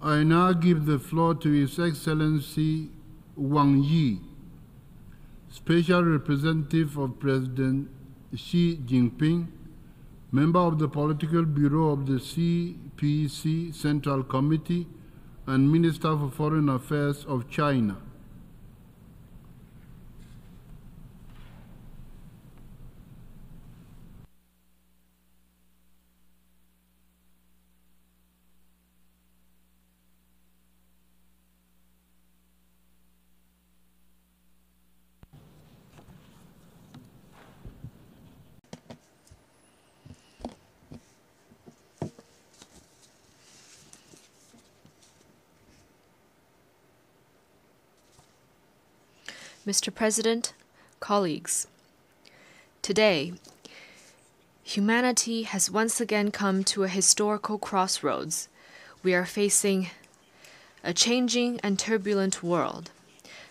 I now give the floor to His Excellency Wang Yi, Special Representative of President Xi Jinping, member of the Political Bureau of the CPC Central Committee, and Minister for Foreign Affairs of China. Mr. President, colleagues, today, humanity has once again come to a historical crossroads. We are facing a changing and turbulent world.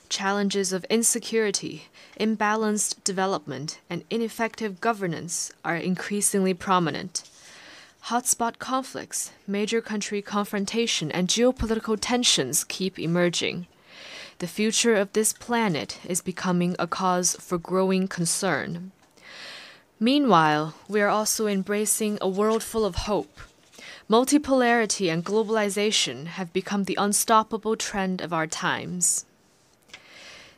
Challenges of insecurity, imbalanced development, and ineffective governance are increasingly prominent. Hotspot conflicts, major country confrontation, and geopolitical tensions keep emerging. The future of this planet is becoming a cause for growing concern. Meanwhile, we are also embracing a world full of hope. Multipolarity and globalization have become the unstoppable trend of our times.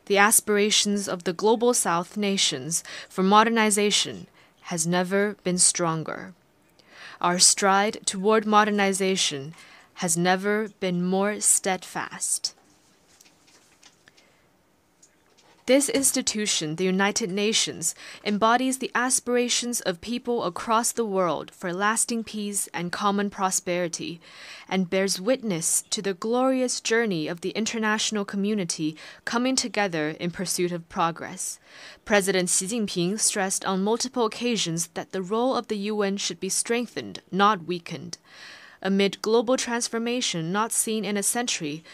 The aspirations of the Global South nations for modernization has never been stronger. Our stride toward modernization has never been more steadfast. This institution, the United Nations, embodies the aspirations of people across the world for lasting peace and common prosperity, and bears witness to the glorious journey of the international community coming together in pursuit of progress. President Xi Jinping stressed on multiple occasions that the role of the UN should be strengthened, not weakened. Amid global transformation not seen in a century,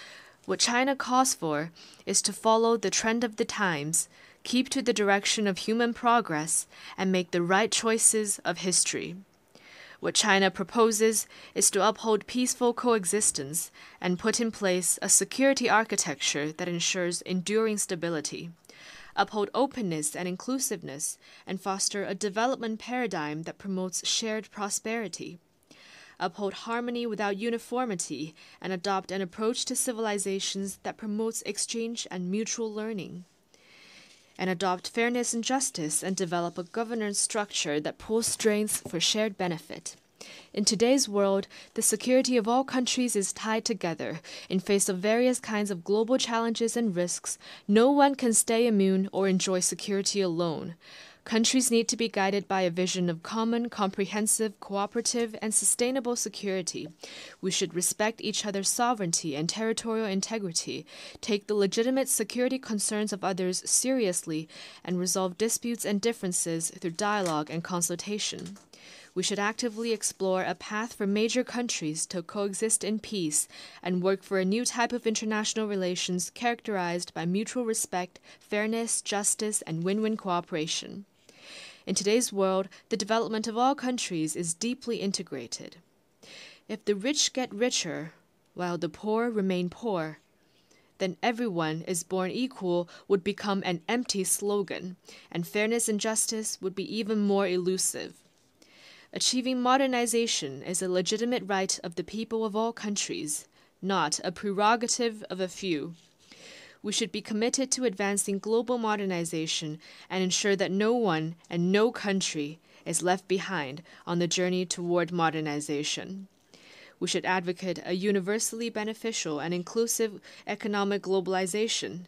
what China calls for is to follow the trend of the times, keep to the direction of human progress, and make the right choices of history. What China proposes is to uphold peaceful coexistence and put in place a security architecture that ensures enduring stability, uphold openness and inclusiveness, and foster a development paradigm that promotes shared prosperity, uphold harmony without uniformity, and adopt an approach to civilizations that promotes exchange and mutual learning, and adopt fairness and justice and develop a governance structure that pulls strengths for shared benefit. In today's world, the security of all countries is tied together. In face of various kinds of global challenges and risks, no one can stay immune or enjoy security alone. Countries need to be guided by a vision of common, comprehensive, cooperative, and sustainable security. We should respect each other's sovereignty and territorial integrity, take the legitimate security concerns of others seriously, and resolve disputes and differences through dialogue and consultation. We should actively explore a path for major countries to coexist in peace and work for a new type of international relations characterized by mutual respect, fairness, justice, and win-win cooperation. In today's world, the development of all countries is deeply integrated. If the rich get richer, while the poor remain poor, then everyone is born equal would become an empty slogan, and fairness and justice would be even more elusive. Achieving modernization is a legitimate right of the people of all countries, not a prerogative of a few. We should be committed to advancing global modernization and ensure that no one and no country is left behind on the journey toward modernization. We should advocate a universally beneficial and inclusive economic globalization,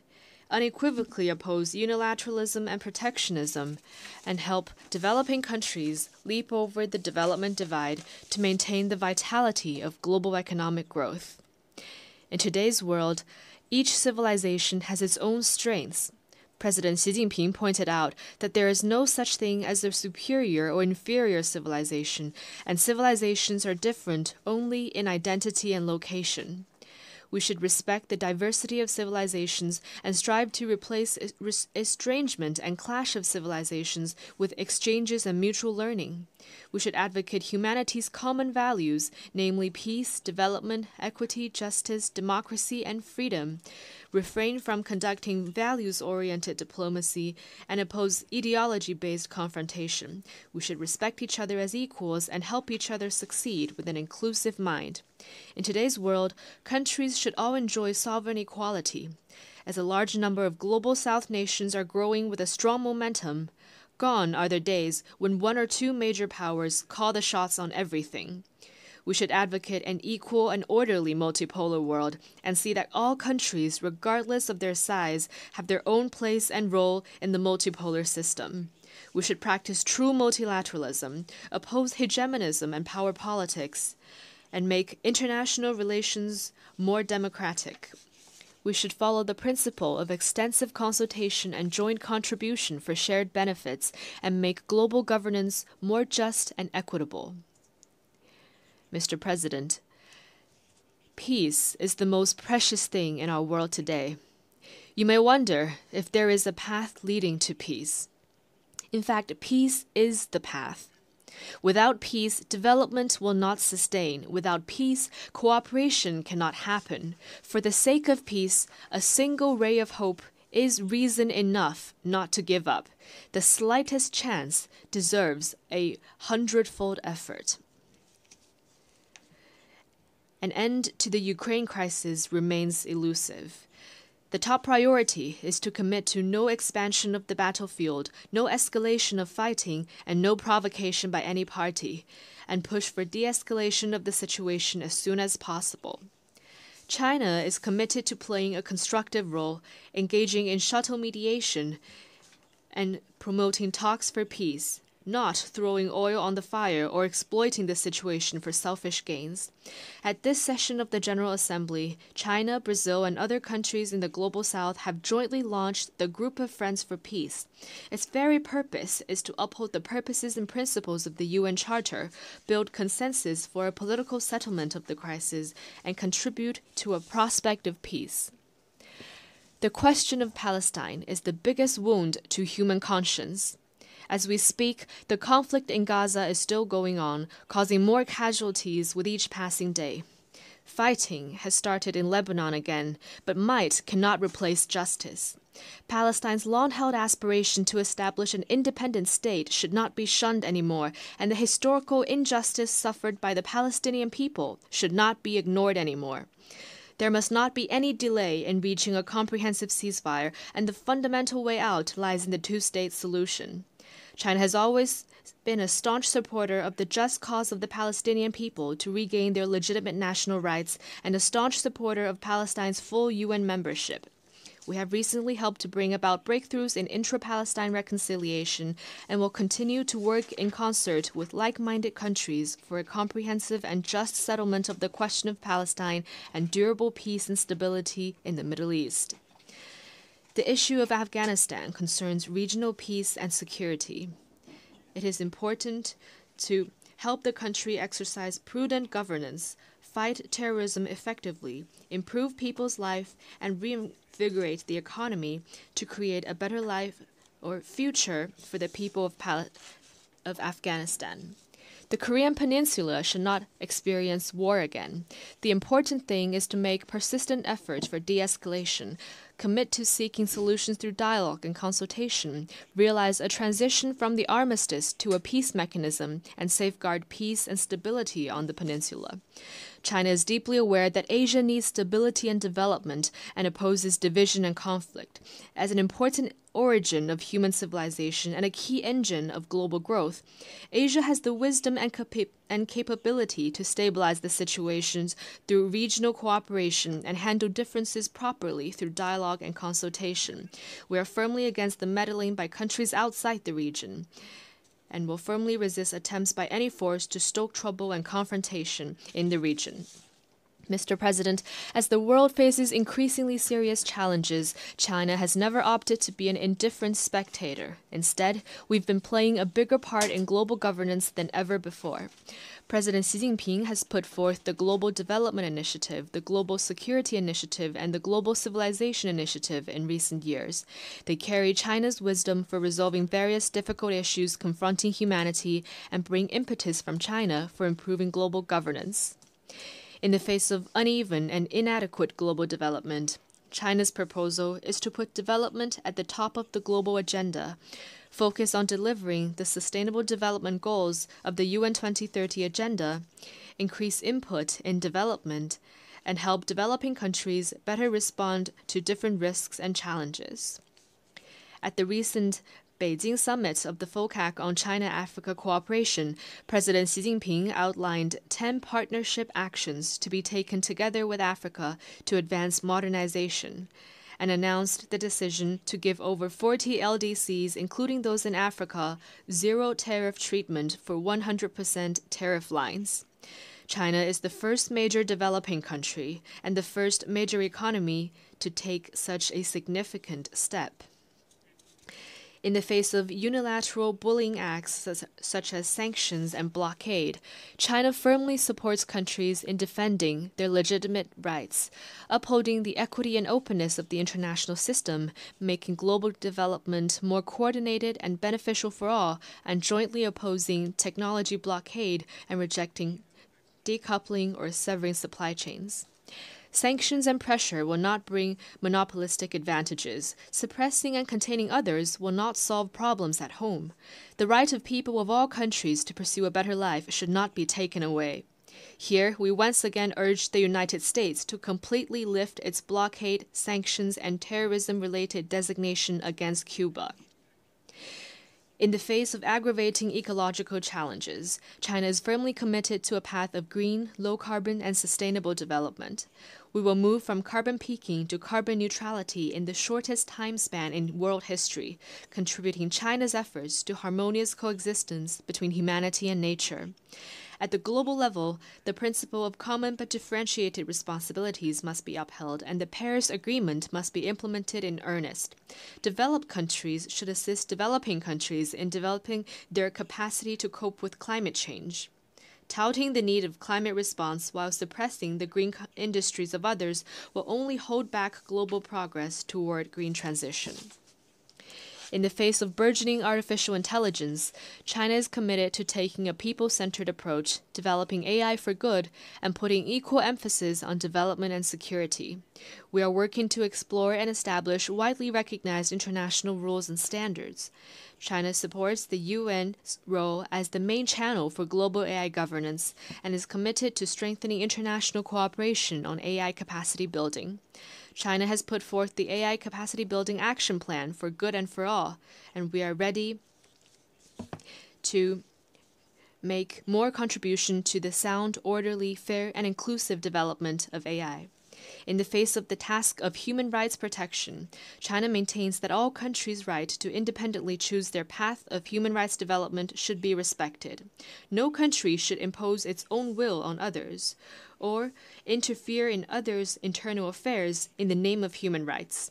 unequivocally oppose unilateralism and protectionism, and help developing countries leap over the development divide to maintain the vitality of global economic growth. In today's world, each civilization has its own strengths. President Xi Jinping pointed out that there is no such thing as a superior or inferior civilization, and civilizations are different only in identity and location. We should respect the diversity of civilizations and strive to replace estrangement and clash of civilizations with exchanges and mutual learning. We should advocate humanity's common values, namely peace, development, equity, justice, democracy, and freedom. Refrain from conducting values-oriented diplomacy and oppose ideology-based confrontation. We should respect each other as equals and help each other succeed with an inclusive mind. In today's world, countries should all enjoy sovereign equality. As a large number of global South nations are growing with a strong momentum, gone are the days when one or two major powers call the shots on everything. We should advocate an equal and orderly multipolar world and see that all countries, regardless of their size, have their own place and role in the multipolar system. We should practice true multilateralism, oppose hegemonism and power politics, and make international relations more democratic. We should follow the principle of extensive consultation and joint contribution for shared benefits and make global governance more just and equitable. Mr. President, peace is the most precious thing in our world today. You may wonder if there is a path leading to peace. In fact, peace is the path. Without peace, development will not sustain. Without peace, cooperation cannot happen. For the sake of peace, a single ray of hope is reason enough not to give up. The slightest chance deserves 100-fold effort. An end to the Ukraine crisis remains elusive. The top priority is to commit to no expansion of the battlefield, no escalation of fighting, and no provocation by any party, and push for de-escalation of the situation as soon as possible. China is committed to playing a constructive role, engaging in shuttle mediation and promoting talks for peace, not throwing oil on the fire or exploiting the situation for selfish gains. At this session of the General Assembly, China, Brazil, and other countries in the Global South have jointly launched the Group of Friends for Peace. Its very purpose is to uphold the purposes and principles of the UN Charter, build consensus for a political settlement of the crisis, and contribute to a prospect of peace. The question of Palestine is the biggest wound to human conscience. As we speak, the conflict in Gaza is still going on, causing more casualties with each passing day. Fighting has started in Lebanon again, but might cannot replace justice. Palestine's long-held aspiration to establish an independent state should not be shunned anymore, and the historical injustice suffered by the Palestinian people should not be ignored anymore. There must not be any delay in reaching a comprehensive ceasefire, and the fundamental way out lies in the two-state solution. China has always been a staunch supporter of the just cause of the Palestinian people to regain their legitimate national rights and a staunch supporter of Palestine's full UN membership. We have recently helped to bring about breakthroughs in intra-Palestine reconciliation and will continue to work in concert with like-minded countries for a comprehensive and just settlement of the question of Palestine and durable peace and stability in the Middle East. The issue of Afghanistan concerns regional peace and security. It is important to help the country exercise prudent governance, fight terrorism effectively, improve people's life, and reinvigorate the economy to create a better life or future for the people of Afghanistan. The Korean Peninsula should not experience war again. The important thing is to make persistent efforts for de-escalation, commit to seeking solutions through dialogue and consultation, realize a transition from the armistice to a peace mechanism, and safeguard peace and stability on the peninsula. China is deeply aware that Asia needs stability and development and opposes division and conflict. As an important origin of human civilization and a key engine of global growth, Asia has the wisdom and capability to stabilize the situations through regional cooperation and handle differences properly through dialogue and consultation. We are firmly against the meddling by countries outside the region, and will firmly resist attempts by any force to stoke trouble and confrontation in the region. Mr. President, as the world faces increasingly serious challenges, China has never opted to be an indifferent spectator. Instead, we've been playing a bigger part in global governance than ever before. President Xi Jinping has put forth the Global Development Initiative, the Global Security Initiative, and the Global Civilization Initiative in recent years. They carry China's wisdom for resolving various difficult issues confronting humanity and bring impetus from China for improving global governance. In the face of uneven and inadequate global development, China's proposal is to put development at the top of the global agenda, focus on delivering the Sustainable Development Goals of the UN 2030 Agenda, increase input in development, and help developing countries better respond to different risks and challenges. At the recent Beijing summit of the FOCAC on China-Africa cooperation, President Xi Jinping outlined 10 partnership actions to be taken together with Africa to advance modernization, and announced the decision to give over 40 LDCs, including those in Africa, zero tariff treatment for 100% tariff lines. China is the first major developing country and the first major economy to take such a significant step. In the face of unilateral bullying acts such as sanctions and blockade, China firmly supports countries in defending their legitimate rights, upholding the equity and openness of the international system, making global development more coordinated and beneficial for all, and jointly opposing technology blockade and rejecting decoupling or severing supply chains. Sanctions and pressure will not bring monopolistic advantages. Suppressing and containing others will not solve problems at home. The right of people of all countries to pursue a better life should not be taken away. Here, we once again urge the United States to completely lift its blockade, sanctions, and terrorism-related designation against Cuba. In the face of aggravating ecological challenges, China is firmly committed to a path of green, low-carbon, and sustainable development. We will move from carbon peaking to carbon neutrality in the shortest time span in world history, contributing China's efforts to harmonious coexistence between humanity and nature. At the global level, the principle of common but differentiated responsibilities must be upheld, and the Paris Agreement must be implemented in earnest. Developed countries should assist developing countries in developing their capacity to cope with climate change. Touting the need of climate response while suppressing the green industries of others will only hold back global progress toward green transition. In the face of burgeoning artificial intelligence, China is committed to taking a people-centered approach, developing AI for good, and putting equal emphasis on development and security. We are working to explore and establish widely recognized international rules and standards. China supports the UN's role as the main channel for global AI governance and is committed to strengthening international cooperation on AI capacity building. China has put forth the AI Capacity Building Action Plan for Good and for All, and we are ready to make more contribution to the sound, orderly, fair, and inclusive development of AI. In the face of the task of human rights protection, China maintains that all countries' right to independently choose their path of human rights development should be respected. No country should impose its own will on others or interfere in others' internal affairs in the name of human rights.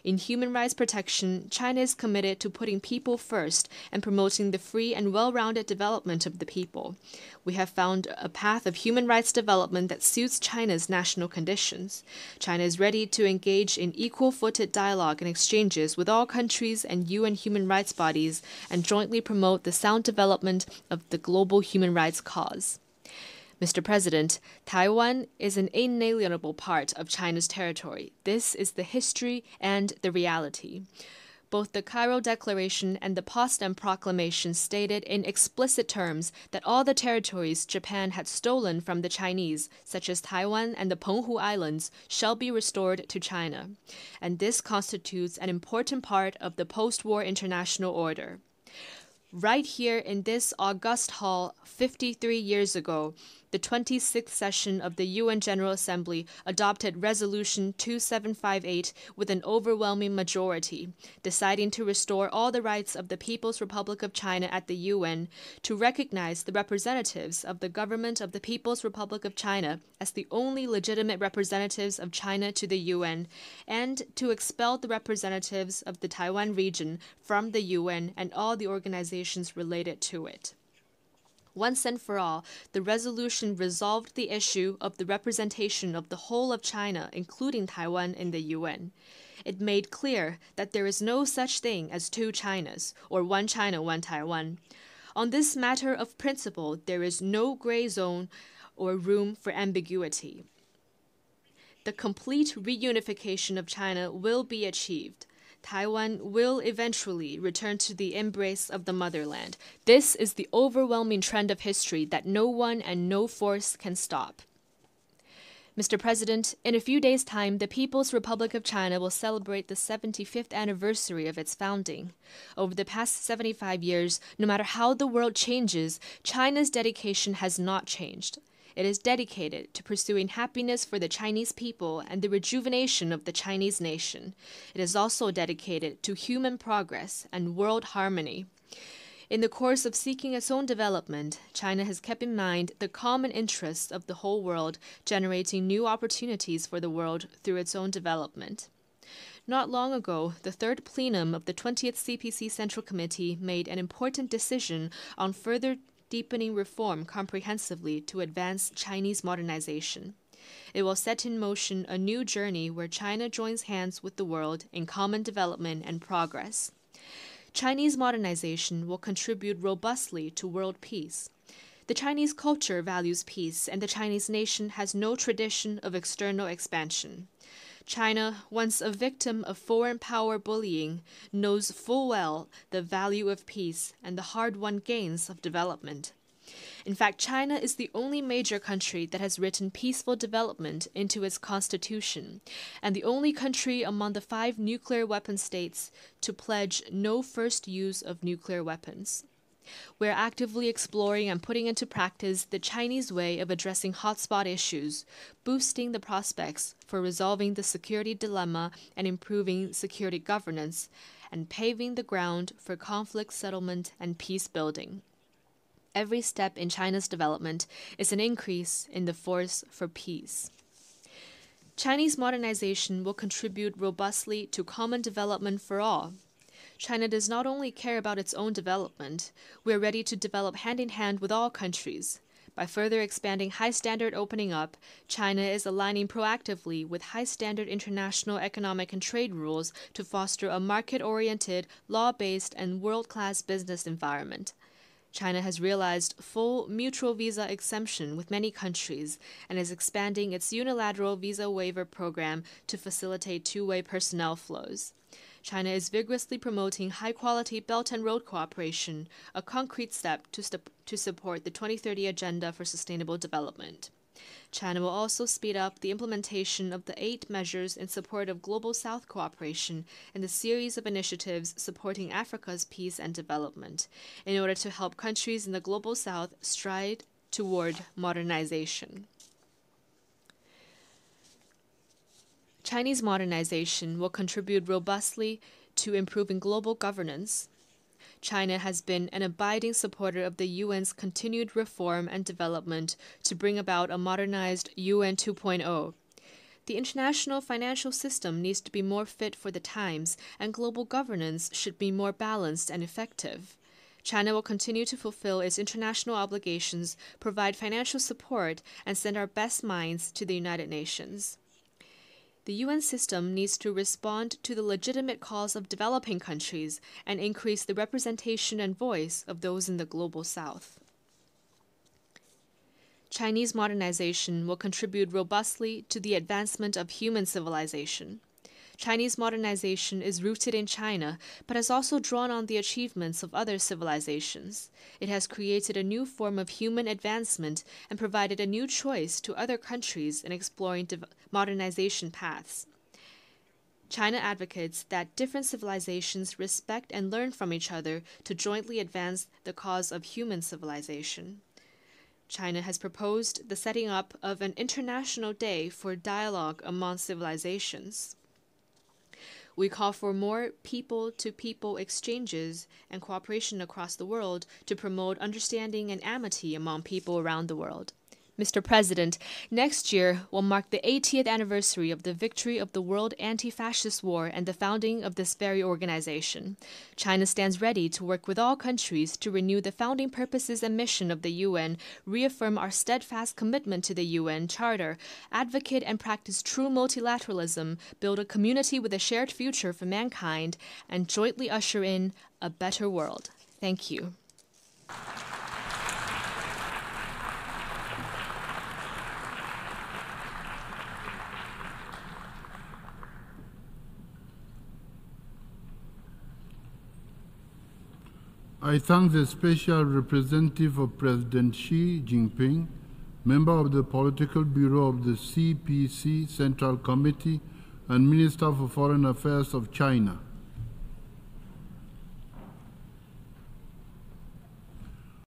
In human rights protection, China is committed to putting people first and promoting the free and well-rounded development of the people. We have found a path of human rights development that suits China's national conditions. China is ready to engage in equal-footed dialogue and exchanges with all countries and UN human rights bodies and jointly promote the sound development of the global human rights cause. Mr. President, Taiwan is an inalienable part of China's territory. This is the history and the reality. Both the Cairo Declaration and the Potsdam Proclamation stated in explicit terms that all the territories Japan had stolen from the Chinese, such as Taiwan and the Penghu Islands, shall be restored to China. And this constitutes an important part of the post-war international order. Right here in this august hall 53 years ago, the 26th session of the UN General Assembly adopted Resolution 2758 with an overwhelming majority, deciding to restore all the rights of the People's Republic of China at the UN, to recognize the representatives of the government of the People's Republic of China as the only legitimate representatives of China to the UN, and to expel the representatives of the Taiwan region from the UN and all the organizations related to it. Once and for all, the resolution resolved the issue of the representation of the whole of China, including Taiwan, in the UN. It made clear that there is no such thing as two Chinas, or one China, one Taiwan. On this matter of principle, there is no gray zone or room for ambiguity. The complete reunification of China will be achieved. Taiwan will eventually return to the embrace of the motherland. This is the overwhelming trend of history that no one and no force can stop. Mr. President, in a few days' time, the People's Republic of China will celebrate the 75th anniversary of its founding. Over the past 75 years, no matter how the world changes, China's dedication has not changed. It is dedicated to pursuing happiness for the Chinese people and the rejuvenation of the Chinese nation. It is also dedicated to human progress and world harmony. In the course of seeking its own development, China has kept in mind the common interests of the whole world, generating new opportunities for the world through its own development. Not long ago, the third plenum of the 20th CPC Central Committee made an important decision on further deepening reform comprehensively to advance Chinese modernization. It will set in motion a new journey where China joins hands with the world in common development and progress. Chinese modernization will contribute robustly to world peace. The Chinese culture values peace, and the Chinese nation has no tradition of external expansion. China, once a victim of foreign power bullying, knows full well the value of peace and the hard-won gains of development. In fact, China is the only major country that has written peaceful development into its constitution, and the only country among the 5 nuclear weapon states to pledge no first use of nuclear weapons. We are actively exploring and putting into practice the Chinese way of addressing hotspot issues, boosting the prospects for resolving the security dilemma and improving security governance, and paving the ground for conflict settlement and peace building. Every step in China's development is an increase in the force for peace. Chinese modernization will contribute robustly to common development for all. China does not only care about its own development, we are ready to develop hand-in-hand with all countries. By further expanding high-standard opening up, China is aligning proactively with high-standard international economic and trade rules to foster a market-oriented, law-based, and world-class business environment. China has realized full mutual visa exemption with many countries and is expanding its unilateral visa waiver program to facilitate two-way personnel flows. China is vigorously promoting high-quality Belt and Road cooperation, a concrete step to support the 2030 Agenda for Sustainable Development. China will also speed up the implementation of the 8 measures in support of Global South cooperation and the series of initiatives supporting Africa's peace and development, in order to help countries in the Global South stride toward modernization. Chinese modernization will contribute robustly to improving global governance. China has been an abiding supporter of the UN's continued reform and development to bring about a modernized UN 2.0. The international financial system needs to be more fit for the times, and global governance should be more balanced and effective. China will continue to fulfill its international obligations, provide financial support, and send our best minds to the United Nations. The UN system needs to respond to the legitimate calls of developing countries and increase the representation and voice of those in the Global South. Chinese modernization will contribute robustly to the advancement of human civilization. Chinese modernization is rooted in China, but has also drawn on the achievements of other civilizations. It has created a new form of human advancement and provided a new choice to other countries in exploring modernization paths. China advocates that different civilizations respect and learn from each other to jointly advance the cause of human civilization. China has proposed the setting up of an international day for dialogue among civilizations. We call for more people-to-people exchanges and cooperation across the world to promote understanding and amity among people around the world. Mr. President, next year will mark the 80th anniversary of the victory of the World Anti-Fascist War and the founding of this very organization. China stands ready to work with all countries to renew the founding purposes and mission of the UN, reaffirm our steadfast commitment to the UN Charter, advocate and practice true multilateralism, build a community with a shared future for mankind, and jointly usher in a better world. Thank you. I thank the special representative of President Xi Jinping, member of the Political Bureau of the CPC Central Committee, and Minister for Foreign Affairs of China,